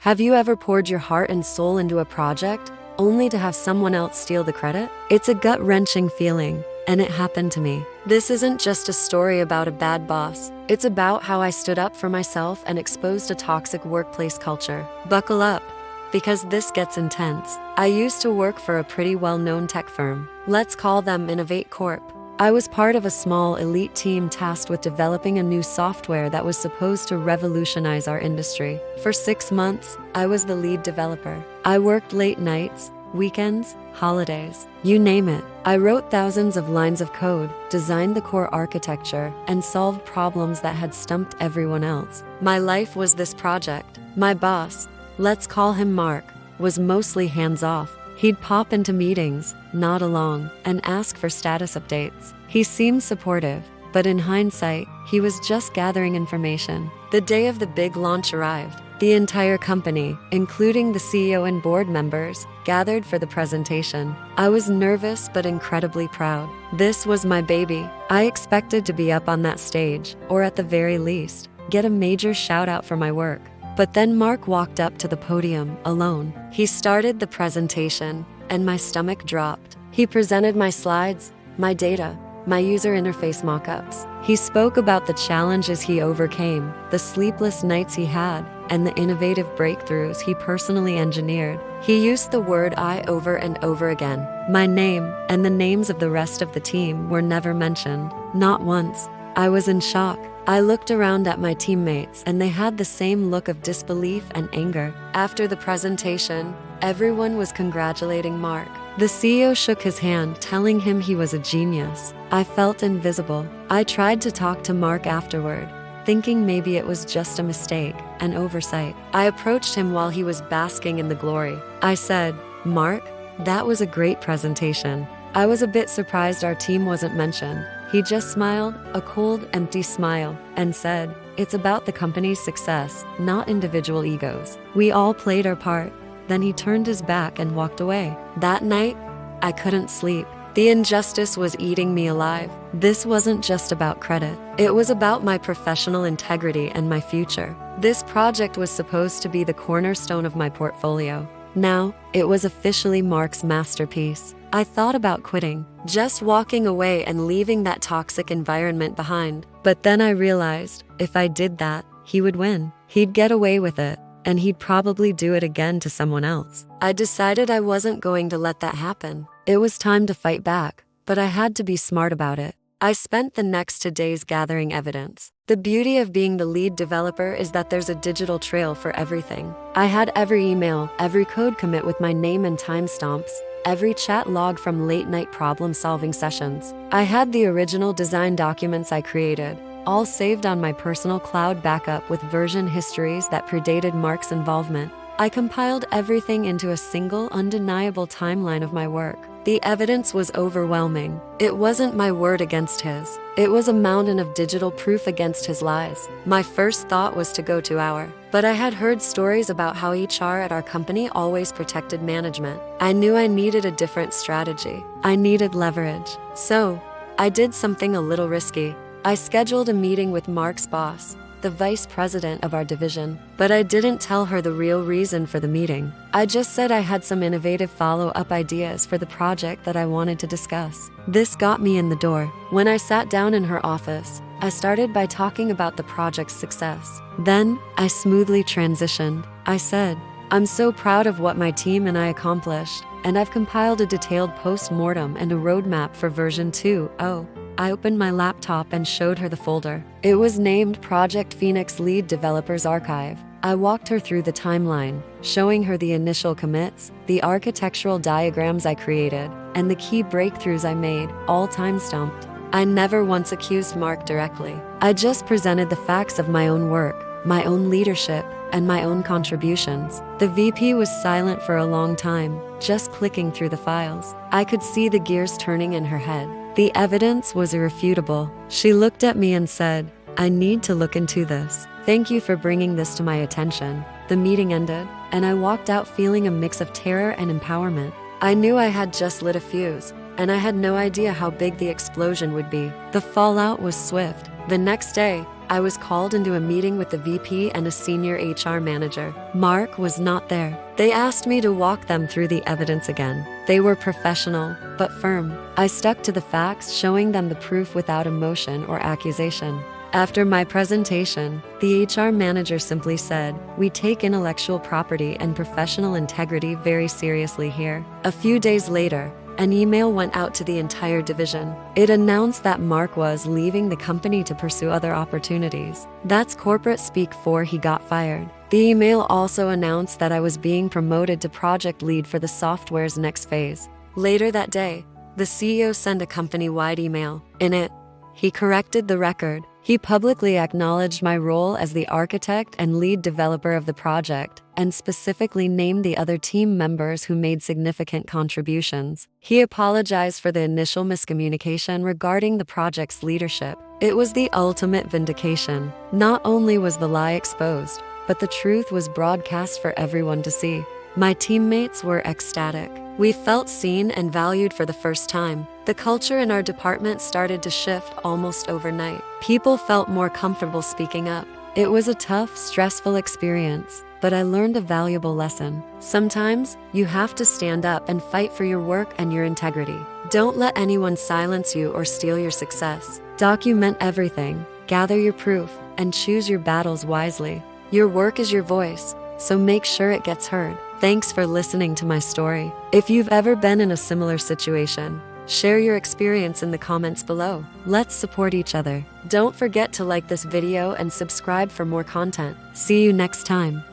Have you ever poured your heart and soul into a project only to have someone else steal the credit? It's a gut-wrenching feeling, and it happened to me. This isn't just a story about a bad boss. It's about how I stood up for myself and exposed a toxic workplace culture. Buckle up, because this gets intense. I used to work for a pretty well-known tech firm. Let's call them Innovate Corp. I was part of a small elite team tasked with developing a new software that was supposed to revolutionize our industry. For 6 months, I was the lead developer. I worked late nights, weekends, holidays, you name it. I wrote thousands of lines of code, designed the core architecture, and solved problems that had stumped everyone else. My life was this project. My boss, let's call him Mark, was mostly hands-off. He'd pop into meetings, nod along, and ask for status updates. He seemed supportive, but in hindsight, he was just gathering information. The day of the big launch arrived. The entire company, including the CEO and board members, gathered for the presentation. I was nervous but incredibly proud. This was my baby. I expected to be up on that stage, or at the very least, get a major shout out for my work. But then Mark walked up to the podium, alone. He started the presentation, and my stomach dropped. He presented my slides, my data, my user interface mockups. He spoke about the challenges he overcame, the sleepless nights he had, and the innovative breakthroughs he personally engineered. He used the word "I" over and over again. My name and the names of the rest of the team were never mentioned. Not once. I was in shock. I looked around at my teammates, and they had the same look of disbelief and anger. After the presentation, everyone was congratulating Mark. The CEO shook his hand, telling him he was a genius. I felt invisible. I tried to talk to Mark afterward, thinking maybe it was just a mistake, an oversight. I approached him while he was basking in the glory. I said, "Mark, that was a great presentation." I was a bit surprised our team wasn't mentioned. He just smiled, a cold, empty smile, and said, "It's about the company's success, not individual egos. We all played our part." Then he turned his back and walked away. That night, I couldn't sleep. The injustice was eating me alive. This wasn't just about credit. It was about my professional integrity and my future. This project was supposed to be the cornerstone of my portfolio. Now, it was officially Mark's masterpiece. I thought about quitting, just walking away and leaving that toxic environment behind. But then I realized, if I did that, he would win. He'd get away with it, and he'd probably do it again to someone else. I decided I wasn't going to let that happen. It was time to fight back, but I had to be smart about it. I spent the next 2 days gathering evidence. The beauty of being the lead developer is that there's a digital trail for everything. I had every email, every code commit with my name and timestamps, every chat log from late-night problem-solving sessions. I had the original design documents I created, all saved on my personal cloud backup with version histories that predated Mark's involvement. I compiled everything into a single, undeniable timeline of my work. The evidence was overwhelming. It wasn't my word against his. It was a mountain of digital proof against his lies. My first thought was to go to our, but I had heard stories about how HR at our company always protected management. I knew I needed a different strategy. I needed leverage. So, I did something a little risky. I scheduled a meeting with Mark's boss, the vice president of our division, but I didn't tell her the real reason for the meeting. I just said I had some innovative follow-up ideas for the project that I wanted to discuss. This got me in the door. When I sat down in her office, I started by talking about the project's success. Then, I smoothly transitioned. I said, "I'm so proud of what my team and I accomplished, and I've compiled a detailed post-mortem and a roadmap for version 2.0. I opened my laptop and showed her the folder. It was named Project Phoenix Lead Developers Archive. I walked her through the timeline, showing her the initial commits, the architectural diagrams I created, and the key breakthroughs I made, all time-stamped. I never once accused Mark directly. I just presented the facts of my own work, my own leadership, and my own contributions. The VP was silent for a long time, just clicking through the files. I could see the gears turning in her head. The evidence was irrefutable. She looked at me and said, "I need to look into this. Thank you for bringing this to my attention." The meeting ended, and I walked out feeling a mix of terror and empowerment. I knew I had just lit a fuse, and I had no idea how big the explosion would be. The fallout was swift. The next day, I was called into a meeting with the VP and a senior HR manager. Mark was not there. They asked me to walk them through the evidence again. They were professional, but firm. I stuck to the facts, showing them the proof without emotion or accusation. After my presentation, the HR manager simply said, "We take intellectual property and professional integrity very seriously here." A few days later, an email went out to the entire division. It announced that Mark was leaving the company to pursue other opportunities. That's corporate speak for he got fired. The email also announced that I was being promoted to project lead for the software's next phase. Later that day, the CEO sent a company-wide email. In it, he corrected the record. He publicly acknowledged my role as the architect and lead developer of the project, and specifically named the other team members who made significant contributions. He apologized for the initial miscommunication regarding the project's leadership. It was the ultimate vindication. Not only was the lie exposed, but the truth was broadcast for everyone to see. My teammates were ecstatic. We felt seen and valued for the first time. The culture in our department started to shift almost overnight. People felt more comfortable speaking up. It was a tough, stressful experience, but I learned a valuable lesson. Sometimes, you have to stand up and fight for your work and your integrity. Don't let anyone silence you or steal your success. Document everything, gather your proof, and choose your battles wisely. Your work is your voice, so make sure it gets heard. Thanks for listening to my story. If you've ever been in a similar situation, share your experience in the comments below. Let's support each other. Don't forget to like this video and subscribe for more content. See you next time.